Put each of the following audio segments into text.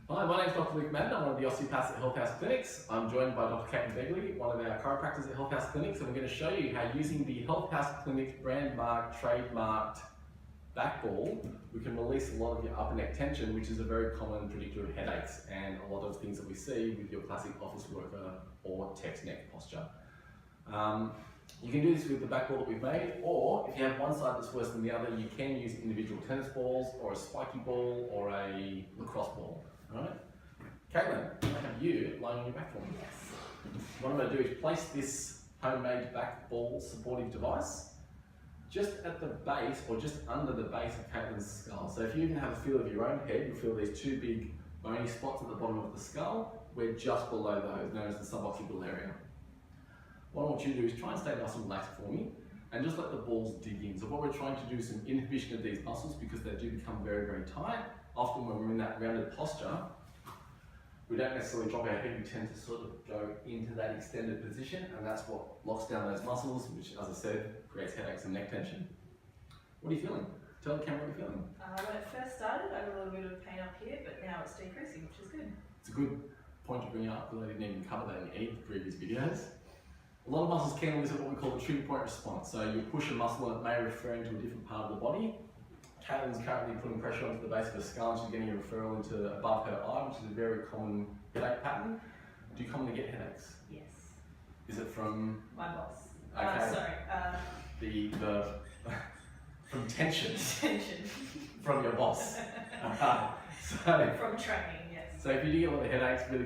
Hi, my name is Dr. Luke Madden. I'm one of the osteopaths at Health House Clinics. I'm joined by Dr. Caitlin Begley, one of our chiropractors at Health House Clinics, and we're going to show you how using the Health House Clinic brand marked, trademarked back ball, we can release a lot of your upper neck tension, which is a very common predictor of headaches and a lot of things that we see with your classic office worker or text neck posture. You can do this with the back ball that we've made, or if you have one side that's worse than the other, you can use individual tennis balls or a spiky ball or a lacrosse ball. Alright? Caitlin, I have you lying on your back for me. Yes. What I'm going to do is place this homemade back ball supportive device just at the base or just under the base of Caitlin's skull. So if you even have a feel of your own head, you'll feel these two big bony spots at the bottom of the skull. We're just below those, known as the suboccipital area. What I want you to do is try and stay nice and relaxed for me and just let the balls dig in. So what we're trying to do is some inhibition of these muscles because they do become very, very tight. Often when we're in that rounded posture, we don't necessarily drop our head, we tend to sort of go into that extended position, and that's what locks down those muscles, which, as I said, creates headaches and neck tension. What are you feeling? Tell the camera what you're feeling. When it first started, I had a little bit of pain up here, but now it's decreasing, which is good. It's a good point to bring up because I didn't even cover that in any of the previous videos. A lot of muscles can elicit what we call the trigger point response. So you push a muscle and it may refer into a different part of the body. Caitlin's currently putting pressure onto the base of her skull and she's getting a referral into above her eye, which is a very common headache pattern. Do you commonly get headaches? Yes. Is it from? My boss. Okay. From tension. Tension. From your boss. From training, yes. So if you do get a lot of headaches, really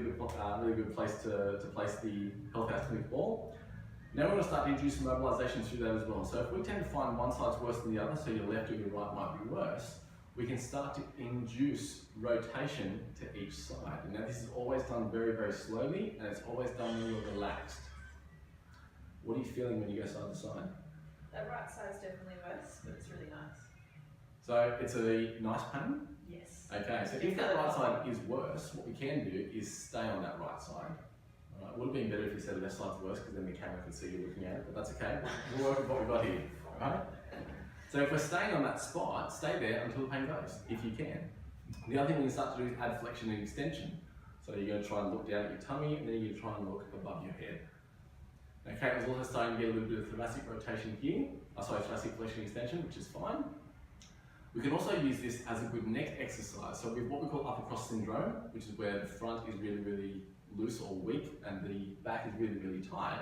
good place to place the Health House Clinic ball. Now we're going to start to introduce some mobilisation through that as well. So if we tend to find one side's worse than the other, so your left or your right might be worse, we can start to induce rotation to each side. And now this is always done very, very slowly, and it's always done when you're relaxed. What are you feeling when you go side to side? That right side is definitely worse, but it's really nice. So it's a nice pattern? Yes. Okay, so if that right side is worse, what we can do is stay on that right side. It would have been better if you said the left side's worse because then the camera can see you looking at it, but that's okay. We'll work with what we've got here. Right? So if we're staying on that spot, stay there until the pain goes, if you can. The other thing we can start to do is add flexion and extension. So you're going to try and look down at your tummy and then you're going to try and look above your head. Now Caitlin's also starting to get a little bit of thoracic rotation here, thoracic flexion extension, which is fine. We can also use this as a good neck exercise. So we have what we call upper cross syndrome, which is where the front is really, really loose or weak and the back is really, really tight.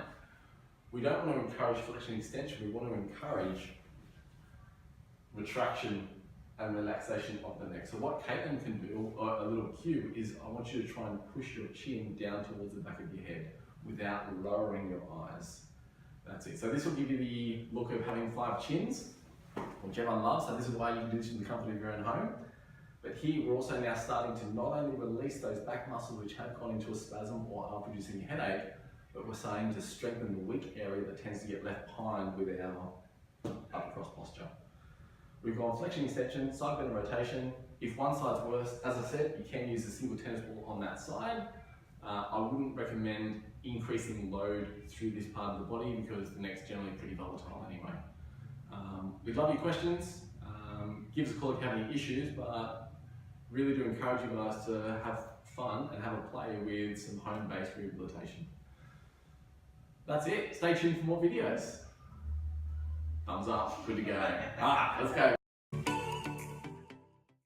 We don't want to encourage flexion and extension, we want to encourage retraction and relaxation of the neck. So what Caitlin can do, or a little cue, is I want you to try and push your chin down towards the back of your head without lowering your eyes. That's it. So this will give you the look of having 5 chins, which everyone loves. So this is why you can do this in the comfort of your own home. But here we're also now starting to not only release those back muscles which have gone into a spasm or are producing a headache, but we're starting to strengthen the weak area that tends to get left behind with our upper cross posture. We've gone flexion extension, side bend rotation. If one side's worse, as I said, you can use a single tennis ball on that side. I wouldn't recommend increasing load through this part of the body because the neck's generally pretty volatile anyway. We'd love your questions. Give us a call if you have any issues, but really do encourage you guys to have fun and have a play with some home-based rehabilitation. That's it. Stay tuned for more videos. Thumbs up. Good to go. Let's go.